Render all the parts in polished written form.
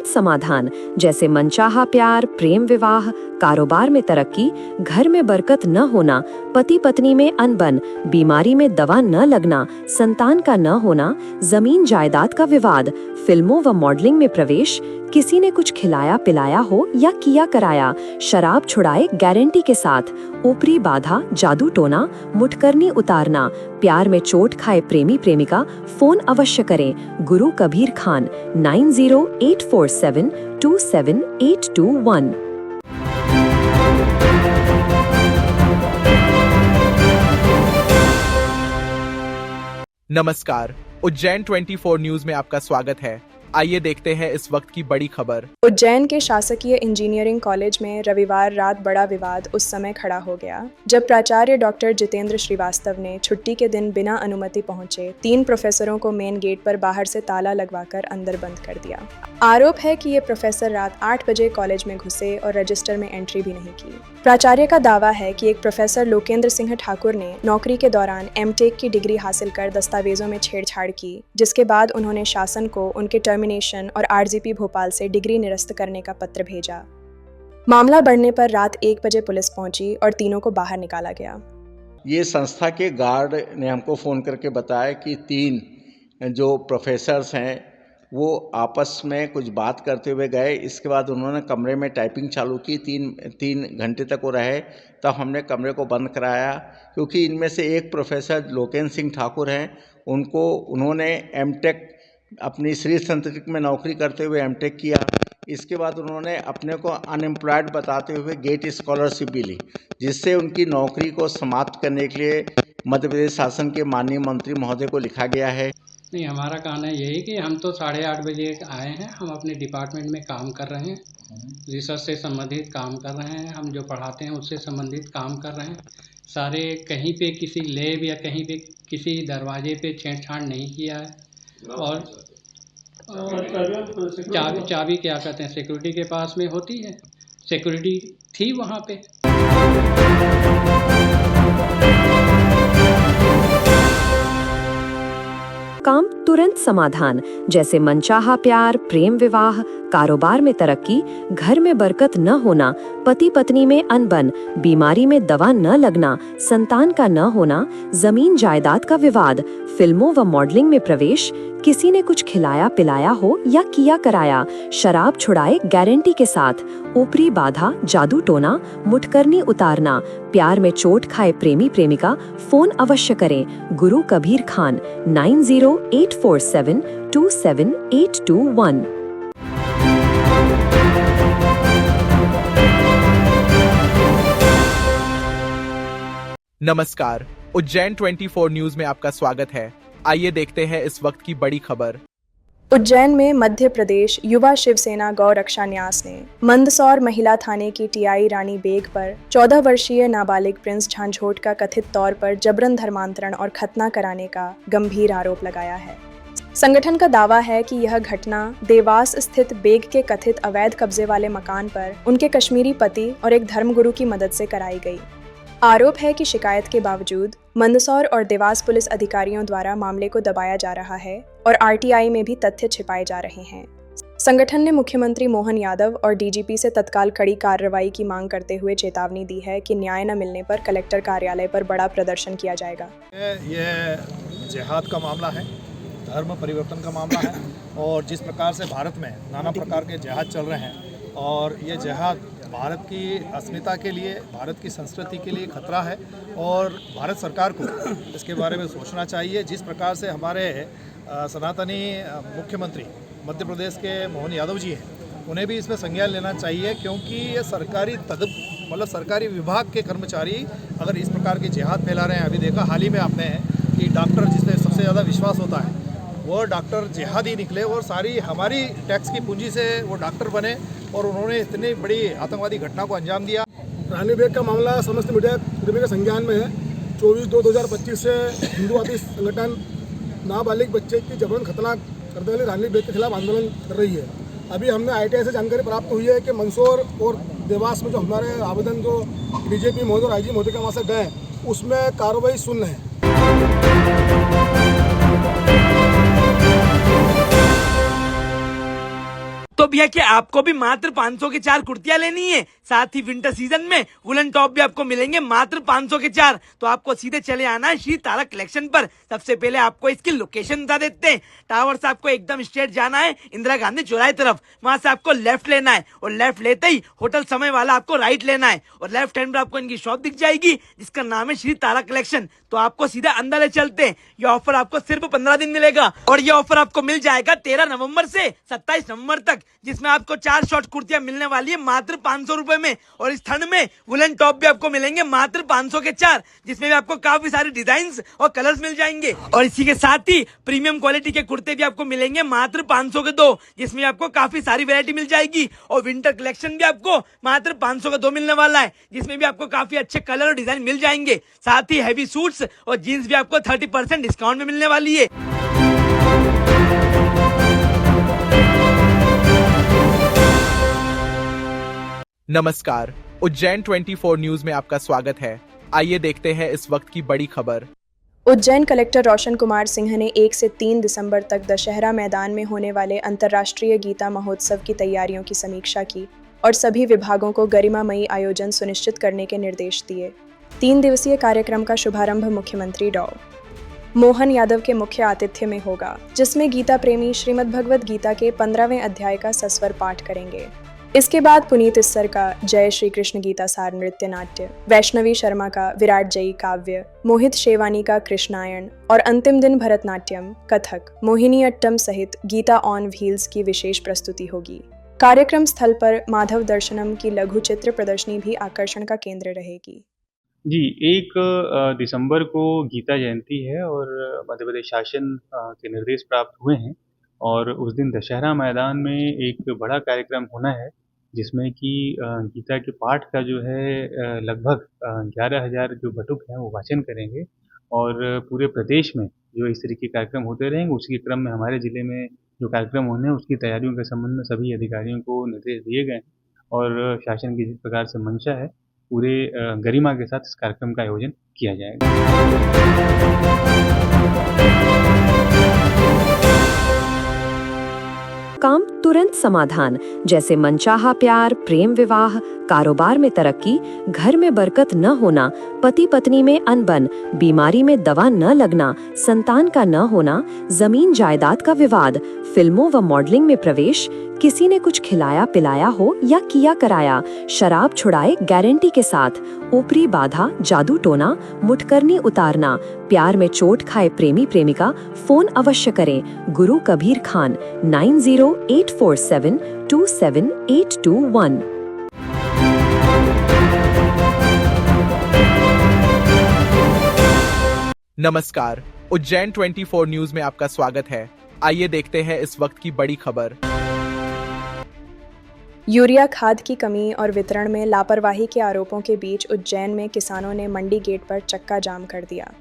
तुरंत समाधान, जैसे मनचाहा प्यार, प्रेम विवाह, कारोबार में तरक्की, घर में बरकत न होना, पति पत्नी में अनबन, बीमारी में दवा न लगना, संतान का न होना, जमीन जायदाद का विवाद, फिल्मों व मॉडलिंग में प्रवेश, किसी ने कुछ खिलाया पिलाया हो या किया कराया, शराब छुड़ाए गारंटी के साथ, ऊपरी बाधा, जादू टोना, मुठकरनी उतारना, प्यार में चोट खाए प्रेमी प्रेमिका, फोन अवश्य करें। गुरु कबीर खान 9084727821। नमस्कार, उज्जैन 24 न्यूज में आपका स्वागत है। आइए देखते हैं इस वक्त की बड़ी खबर। उज्जैन के शासकीय इंजीनियरिंग कॉलेज में रविवार रात बड़ा विवाद उस समय खड़ा हो गया जब प्राचार्य डॉक्टर जितेंद्र श्रीवास्तव ने छुट्टी के दिन बिना अनुमति पहुंचे 3 प्रोफेसरों को मेन गेट पर बाहर से ताला लगवाकर अंदर बंद कर दिया। आरोप है कि ये प्रोफेसर रात 8 बजे कॉलेज में घुसे और रजिस्टर में एंट्री भी नहीं की। प्राचार्य का दावा है कि एक प्रोफेसर लोकेंद्र सिंह ठाकुर ने नौकरी के दौरान एमटेक की डिग्री हासिल कर दस्तावेजों में छेड़छाड़ की, जिसके बाद उन्होंने शासन को उनके टर्मिनेशन और आरजीपी भोपाल से डिग्री निरस्त करने का पत्र भेजा। मामला बढ़ने पर रात 1 बजे पुलिस पहुंची और तीनों को बाहर निकाला गया। ये संस्था के गार्ड ने हमको फ़ोन करके बताया कि 3 जो प्रोफेसर्स हैं वो आपस में कुछ बात करते हुए गए। इसके बाद उन्होंने कमरे में टाइपिंग चालू की। 3 घंटे तक वो रहे, तब हमने कमरे को बंद कराया, क्योंकि इनमें से एक प्रोफेसर लोकेंद्र सिंह ठाकुर हैं, उन्होंने एमटेक अपनी श्री संतरिक में नौकरी करते हुए एमटेक किया। इसके बाद उन्होंने अपने को अनएम्प्लॉयड बताते हुए गेट स्कॉलरशिप भी ली, जिससे उनकी नौकरी को समाप्त करने के लिए मध्य प्रदेश शासन के माननीय मंत्री महोदय को लिखा गया है। नहीं, हमारा कहना यही कि हम तो 8:30 बजे आए हैं। हम अपने डिपार्टमेंट में काम कर रहे हैं, रिसर्च से संबंधित काम कर रहे हैं, हम जो पढ़ाते हैं उससे संबंधित काम कर रहे हैं। सारे कहीं पे किसी लैब या कहीं पे किसी दरवाजे पे छेड़छाड़ नहीं किया है। और चाबी क्या कहते हैं, सिक्योरिटी के पास में होती है, सिक्योरिटी थी वहाँ पे। काम तुरंत समाधान, जैसे मनचाहा प्यार, प्रेम विवाह, कारोबार में तरक्की, घर में बरकत न होना, पति पत्नी में अनबन, बीमारी में दवा न लगना, संतान का न होना, जमीन जायदाद का विवाद, फिल्मों व मॉडलिंग में प्रवेश, किसी ने कुछ खिलाया पिलाया हो या किया कराया, शराब छुड़ाए गारंटी के साथ, ऊपरी बाधा, जादू टोना, मुठकरनी उतारना, प्यार में चोट खाए प्रेमी प्रेमिका, फोन अवश्य करें। गुरु कबीर खान 9084727821। नमस्कार, उज्जैन 24 न्यूज में आपका स्वागत है। आइए देखते हैं इस वक्त की बड़ी खबर। उज्जैन में मध्य प्रदेश युवा शिवसेना गौ रक्षा न्यास ने मंदसौर महिला थाने की टीआई रानी बेग पर 14 वर्षीय नाबालिग प्रिंस झांझोट का कथित तौर पर जबरन धर्मांतरण और खतना कराने का गंभीर आरोप लगाया है। संगठन का दावा है कि यह घटना देवास स्थित बेग के कथित अवैध कब्जे वाले मकान पर उनके कश्मीरी पति और एक धर्मगुरु की मदद से कराई गई। आरोप है कि शिकायत के बावजूद मंदसौर और देवास पुलिस अधिकारियों द्वारा मामले को दबाया जा रहा है और आरटीआई में भी तथ्य छिपाए जा रहे हैं। संगठन ने मुख्यमंत्री मोहन यादव और डीजीपी से तत्काल कड़ी कार्रवाई की मांग करते हुए चेतावनी दी है कि न्याय न मिलने पर कलेक्टर कार्यालय पर बड़ा प्रदर्शन किया जाएगा। यह जिहाद का मामला है, धर्म परिवर्तन का मामला है, और जिस प्रकार से भारत में नाना प्रकार के जिहाद चल रहे हैं और ये जिहाद भारत की अस्मिता के लिए, भारत की संस्कृति के लिए खतरा है और भारत सरकार को इसके बारे में सोचना चाहिए। जिस प्रकार से हमारे सनातनी मुख्यमंत्री मध्य प्रदेश के मोहन यादव जी हैं, उन्हें भी इसमें संज्ञान लेना चाहिए, क्योंकि ये सरकारी विभाग के कर्मचारी अगर इस प्रकार के जिहाद फैला रहे हैं। अभी देखा हाल ही में आपने कि डॉक्टर जिसमें सबसे ज़्यादा विश्वास होता है वो डॉक्टर जिहादी निकले और सारी हमारी टैक्स की पूंजी से वो डॉक्टर बने और उन्होंने इतनी बड़ी आतंकवादी घटना को अंजाम दिया। रानी बेग का मामला समस्त मीडिया कर्मी के संज्ञान में है। 24/2/2025 से हिंदूवादी संगठन नाबालिग बच्चे की जबरन खतना करने वाली रानी बेग के खिलाफ आंदोलन कर रही है। अभी हमने ITI से जानकारी प्राप्त हुई है कि मंदसौर और देवास में जो हमारे आवेदन जो DGP महोदय और IG महोदय के वहाँ से गए, उसमें कार्रवाई शून्य है। तो तो भैया कि आपको भी मात्र 500 के 4 कुर्तियां लेनी है, साथ ही विंटर सीजन में वुलन टॉप भी आपको मिलेंगे मात्र 500 के 4। तो आपको सीधे चले आना है श्री तारक कलेक्शन पर। सबसे पहले आपको इसकी लोकेशन बता देते हैं। टावर से आपको एकदम स्ट्रेट जाना है इंदिरा गांधी चौराहे तरफ, वहां से आपको लेफ्ट लेना है और लेफ्ट लेते ही होटल समय वाला आपको राइट लेना है और लेफ्ट हैंड पर आपको इनकी शॉप दिख जाएगी जिसका नाम है श्री तारक कलेक्शन। तो आपको सीधा अंदर ले चलते हैं। ये ऑफर आपको सिर्फ 15 दिन मिलेगा और ये ऑफर आपको मिल जाएगा 13 नवंबर से 27 नवंबर तक, जिसमें आपको 4 शॉर्ट कुर्तियां मिलने वाली है मात्र 500 रुपए में। और इस ठंड में वुलन टॉप भी आपको मिलेंगे मात्र 500 के 4, जिसमें भी आपको काफी सारे डिजाइन और कलर्स मिल जाएंगे। और इसी के साथ ही प्रीमियम क्वालिटी के कुर्ते भी आपको मिलेंगे मात्र 500 के 2, जिसमें आपको काफी सारी वैरायटी मिल जाएगी। और विंटर कलेक्शन भी आपको मात्र 500 का 2 मिलने वाला है, जिसमें भी आपको काफी अच्छे कलर और डिजाइन मिल जाएंगे। साथ ही हैवी सूट्स और जीन्स भी आपको 30% डिस्काउंट में मिलने वाली है। नमस्कार, उज्जैन 24 न्यूज में आपका स्वागत है। आइए देखते हैं इस वक्त की बड़ी खबर। उज्जैन कलेक्टर रोशन कुमार सिंह ने 1 से 3 दिसंबर तक दशहरा मैदान में होने वाले अंतर्राष्ट्रीय गीता महोत्सव की तैयारियों की समीक्षा की और सभी विभागों को गरिमामयी आयोजन सुनिश्चित करने के निर्देश दिए। 3 दिवसीय कार्यक्रम का शुभारंभ मुख्यमंत्री डॉ. मोहन यादव के मुख्य आतिथ्य में होगा, जिसमें गीता प्रेमी श्रीमद् भगवद गीता के 15वें अध्याय का सस्वर पाठ करेंगे। इसके बाद पुनीत इस्सर का जय श्री कृष्ण गीता सार नृत्य नाट्य, वैष्णवी शर्मा का विराट जयी काव्य, मोहित शेवानी का कृष्णायण और अंतिम दिन भरतनाट्यम, कथक, मोहिनी अट्टम सहित गीता ऑन व्हील्स की विशेष प्रस्तुति होगी। कार्यक्रम स्थल पर माधव दर्शनम की लघु चित्र प्रदर्शनी भी आकर्षण का केंद्र रहेगी। जी, 1 दिसंबर को गीता जयंती है और मध्य प्रदेश शासन के निर्देश प्राप्त हुए हैं और उस दिन दशहरा मैदान में एक बड़ा कार्यक्रम होना है, जिसमें कि गीता के पाठ का जो है लगभग 11,000 जो बटुक हैं वो वाचन करेंगे और पूरे प्रदेश में जो इस तरीके के कार्यक्रम होते रहेंगे। उसी के क्रम में हमारे ज़िले में जो कार्यक्रम होने हैं उसकी तैयारियों के संबंध में सभी अधिकारियों को निर्देश दिए गए हैं और शासन की जिस प्रकार से मंशा है पूरे गरिमा के साथ इस कार्यक्रम का आयोजन किया जाएगा। काम तुरंत समाधान, जैसे मनचाहा प्यार, प्रेम विवाह, कारोबार में तरक्की, घर में बरकत न होना, पति पत्नी में अनबन, बीमारी में दवा न लगना, संतान का न होना, जमीन जायदाद का विवाद, फिल्मों व मॉडलिंग में प्रवेश, किसी ने कुछ खिलाया पिलाया हो या किया कराया, शराब छुड़ाए गारंटी के साथ, ऊपरी बाधा, जादू टोना, मुठकरनी उतारना, प्यार में चोट खाए प्रेमी प्रेमिका, फोन अवश्य करें गुरु कबीर खान 9084727821। नमस्कार, उज्जैन 24 न्यूज में आपका स्वागत है। आइए देखते हैं इस वक्त की बड़ी खबर। यूरिया खाद की कमी और वितरण में लापरवाही के आरोपों के बीच उज्जैन में किसानों ने मंडी गेट पर चक्का जाम कर दिया।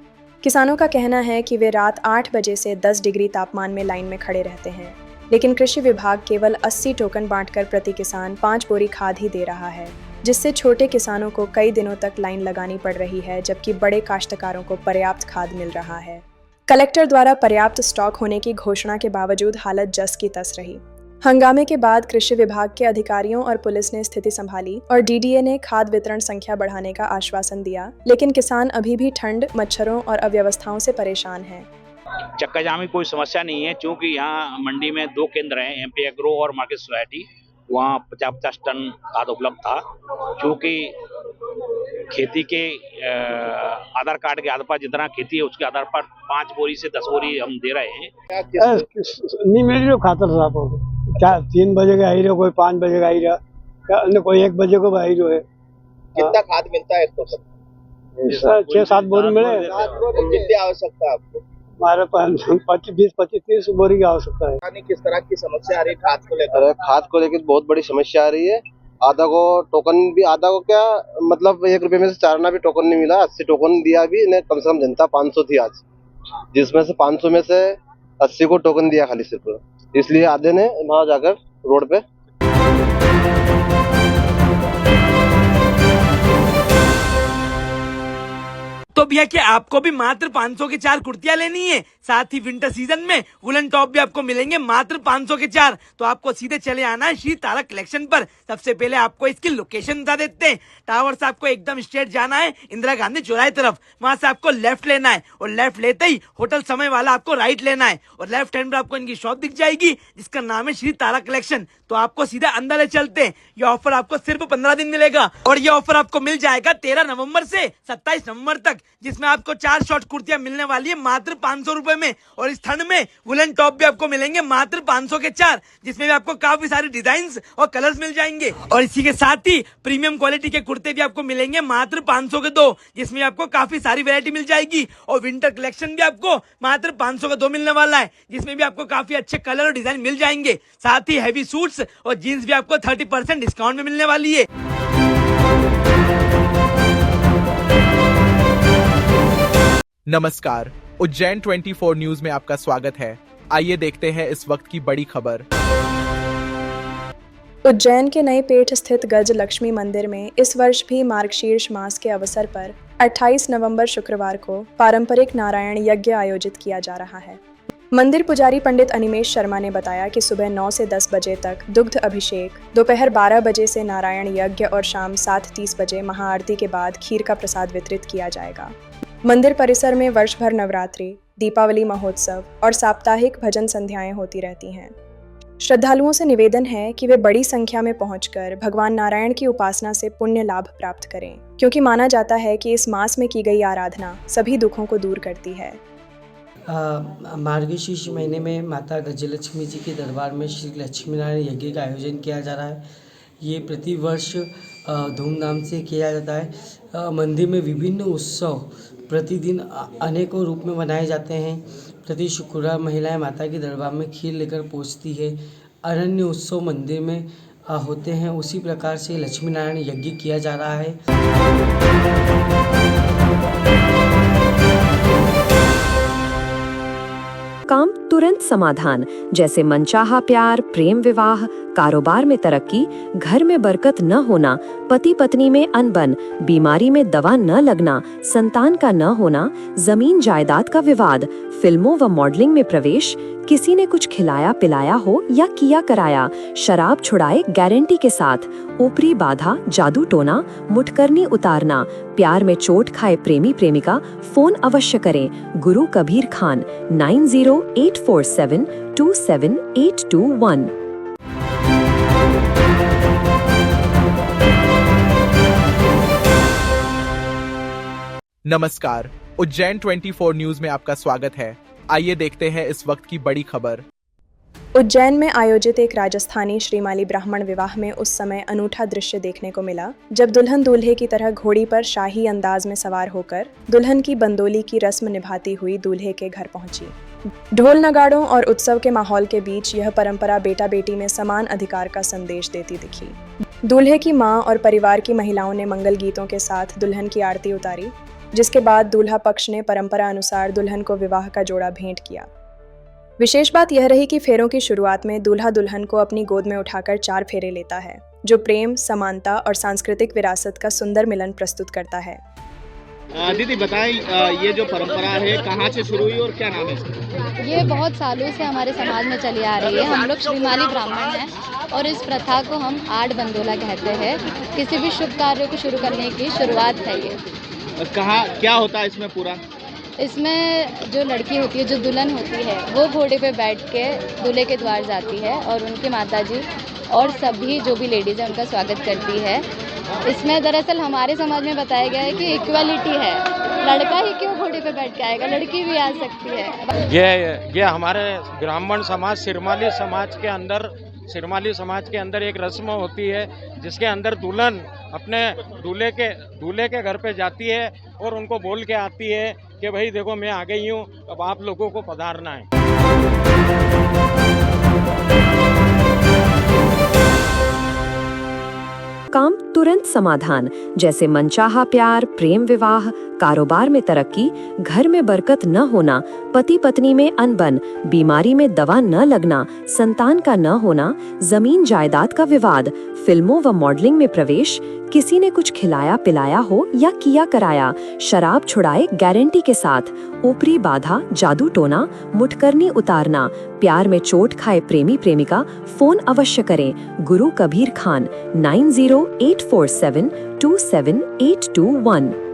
किसानों का कहना है कि वे रात 8 बजे से 10 डिग्री तापमान में लाइन में खड़े रहते हैं, लेकिन कृषि विभाग केवल 80 टोकन बांटकर प्रति किसान 5 बोरी खाद ही दे रहा है, जिससे छोटे किसानों को कई दिनों तक लाइन लगानी पड़ रही है, जबकि बड़े काश्तकारों को पर्याप्त खाद मिल रहा है। कलेक्टर द्वारा पर्याप्त स्टॉक होने की घोषणा के बावजूद हालत जस की तस रही। हंगामे के बाद कृषि विभाग के अधिकारियों और पुलिस ने स्थिति संभाली और डीडीए ने खाद वितरण संख्या बढ़ाने का आश्वासन दिया, लेकिन किसान अभी भी ठंड, मच्छरों और अव्यवस्थाओं से परेशान हैं। चक्का जाम की कोई समस्या नहीं है, क्योंकि यहाँ मंडी में 2 केंद्र हैं, एमपी एग्रो और मार्केट सोसाइटी। वहाँ 50-50 टन खाद उपलब्ध था, क्योंकि खेती के आधार कार्ड के आधार पर जितना खेती है उसके आधार पर 5 बोरी से 10 बोरी हम दे रहे हैं। नहीं मिल रही खातर साहब, क्या 3 बजे का आई रहा, कोई 5 बजे का आई रहा, कोई 1 बजे को आई रहा है। कितना खाद मिलता है तो 6-7 बोरी मिले। कितनी आवश्यकता है आपको? हमारे पास 20-25-30 बोरी की आवश्यकता है। किस तरह की समस्या आ रही है खाद को लेकर? खाद को लेकर बहुत बड़ी समस्या आ रही है। आधा को टोकन भी, आधा को क्या मतलब 1 रुपए में से 4 आना भी टोकन नहीं मिला। 80 टोकन दिया भी इन्हें, कम से कम जनता 500 थी आज, जिसमें से 500 में से 80 को टोकन दिया खाली सिर्फ, इसलिए आधे ने वहां जाकर रोड पे। तो तो भैया कि आपको भी मात्र 500 के 4 कुर्तियां लेनी है, साथ ही विंटर सीजन में वुलन टॉप भी आपको मिलेंगे मात्र 500 के 4। तो आपको सीधे चले आना है श्री तारक कलेक्शन पर। सबसे पहले आपको इसकी लोकेशन बता देते हैं। टावर से आपको एकदम स्ट्रेट जाना है इंदिरा गांधी चौराहे तरफ, वहां से आपको लेफ्ट लेना है और लेफ्ट लेते ही होटल समय वाला आपको राइट लेना है और लेफ्ट हैंड पर आपको इनकी शॉप दिख जाएगी जिसका नाम है श्री तारक कलेक्शन। तो आपको सीधा अंदर ले चलते हैं। ये ऑफर आपको सिर्फ 15 दिन मिलेगा और ये ऑफर आपको मिल जाएगा 13 नवंबर से 27 नवंबर तक, जिसमें आपको 4 शॉर्ट कुर्तियां मिलने वाली है मात्र 500 रुपए में। और इस ठंड में वुलन टॉप भी आपको मिलेंगे मात्र 500 के 4, जिसमें भी आपको काफी सारे डिजाइन और कलर्स मिल जाएंगे। और इसी के साथ ही प्रीमियम क्वालिटी के कुर्ते भी आपको मिलेंगे मात्र 500 के 2, जिसमें आपको काफी सारी वैरायटी मिल जाएगी। और विंटर कलेक्शन भी आपको मात्र 500 का 2 मिलने वाला है, जिसमें भी आपको काफी अच्छे कलर और डिजाइन मिल जाएंगे। साथ ही हैवी सूट्स और जीन्स भी आपको 30% डिस्काउंट में मिलने वाली है। नमस्कार, उज्जैन 24 न्यूज में आपका स्वागत है। आइए देखते हैं इस वक्त की बड़ी खबर। उज्जैन के नए पेठ स्थित गज लक्ष्मी मंदिर में इस वर्ष भी मार्गशीर्ष मास के अवसर पर 28 नवंबर शुक्रवार को पारंपरिक नारायण यज्ञ आयोजित किया जा रहा है। मंदिर पुजारी पंडित अनिमेश शर्मा ने बताया कि सुबह 9 से 10 बजे तक दुग्ध अभिषेक, दोपहर 12 बजे से नारायण यज्ञ और शाम 7:30 बजे महाआरती के बाद खीर का प्रसाद वितरित किया जाएगा। मंदिर परिसर में वर्ष भर नवरात्रि, दीपावली महोत्सव और साप्ताहिक भजन संध्याएं होती रहती हैं। श्रद्धालुओं से निवेदन है कि वे बड़ी संख्या में पहुंचकर भगवान नारायण की उपासना से पुण्य लाभ प्राप्त करें, क्योंकि माना जाता है कि इस मास में की गई आराधना सभी दुखों को दूर करती है। मार्गशीर्ष महीने में माता गजलक्ष्मी जी के दरबार में श्री लक्ष्मी नारायण यज्ञ का आयोजन किया जा रहा है। ये प्रतिवर्ष धूमधाम से किया जाता है। मंदिर में विभिन्न उत्सव प्रतिदिन अनेकों रूप में मनाए जाते हैं। प्रति शुक्रवार महिलाएं माता के दरबार में खीर लेकर पहुंचती है। अरण्य उत्सव मंदिर में होते हैं। उसी प्रकार से लक्ष्मी नारायण यज्ञ किया जा रहा है। काम तुरंत समाधान, जैसे मनचाहा प्यार, प्रेम विवाह, कारोबार में तरक्की, घर में बरकत न होना, पति पत्नी में अनबन, बीमारी में दवा न लगना, संतान का न होना, जमीन जायदाद का विवाद, फिल्मों व मॉडलिंग में प्रवेश, किसी ने कुछ खिलाया पिलाया हो या किया कराया, शराब छुड़ाए गारंटी के साथ, ऊपरी बाधा, जादू टोना, मुठकरनी उतारना, प्यार में चोट खाए प्रेमी प्रेमिका, फोन अवश्य करें। गुरु कबीर खान 9084727821। नमस्कार, उज्जैन 24 न्यूज में आपका स्वागत है। आइए देखते हैं इस वक्त की बड़ी खबर। उज्जैन में आयोजित एक राजस्थानी श्रीमाली ब्राह्मण विवाह में उस समय अनूठा दृश्य देखने को मिला जब दुल्हन दूल्हे की तरह घोड़ी पर शाही अंदाज में सवार होकर दुल्हन की बंदोली की रस्म निभाती हुई दूल्हे के घर पहुंची। ढोल नगाड़ों और उत्सव के माहौल के बीच यह परंपरा बेटा बेटी में समान अधिकार का संदेश देती दिखी। दूल्हे की मां और परिवार की महिलाओं ने मंगल गीतों के साथ दुल्हन की आरती उतारी, जिसके बाद दूल्हा पक्ष ने परंपरा अनुसार दुल्हन को विवाह का जोड़ा भेंट किया। विशेष बात यह रही कि फेरों की शुरुआत में दूल्हा दुल्हन को अपनी गोद में उठाकर 4 फेरे लेता है, जो प्रेम, समानता और सांस्कृतिक विरासत का सुंदर मिलन प्रस्तुत करता है। दीदी बताएं, ये जो परंपरा है कहाँ से शुरू हुई और क्या नाम है इसका? ये बहुत सालों से हमारे समाज में चली आ रही है। हम लोग श्रीमाली ब्राह्मण हैं और इस प्रथा को हम आठ बंदोला कहते हैं। किसी भी शुभ कार्य को शुरू करने की शुरुआत है ये। कहाँ क्या होता है इसमें पूरा? इसमें जो लड़की होती है, जो दुल्हन होती है, वो घोड़े पे बैठ के दूल्हे के द्वार जाती है और उनकी माताजी और सभी जो भी लेडीज़ हैं उनका स्वागत करती है। इसमें दरअसल हमारे समाज में बताया गया है कि इक्वालिटी है, लड़का ही क्यों घोड़े पे बैठ के आएगा, लड़की भी आ सकती है। ये हमारे ब्राह्मण समाज सिरमाली समाज के अंदर एक रस्म होती है जिसके अंदर दुल्हन अपने दूल्हे के घर पे जाती है और उनको बोल के आती है कि भाई देखो मैं आ गई हूँ, अब आप लोगों को पधारना है। काम तुरंत समाधान, जैसे मनचाहा प्यार, प्रेम विवाह, कारोबार में तरक्की, घर में बरकत न होना, पति पत्नी में अनबन, बीमारी में दवा न लगना, संतान का न होना, जमीन जायदाद का विवाद, फिल्मों व मॉडलिंग में प्रवेश, किसी ने कुछ खिलाया पिलाया हो या किया कराया, शराब छुड़ाए गारंटी के साथ, ऊपरी बाधा, जादू टोना, मुठकरनी उतारना, प्यार में चोट खाए प्रेमी प्रेमिका, फोन अवश्य करें। गुरु कबीर खान 9084727821।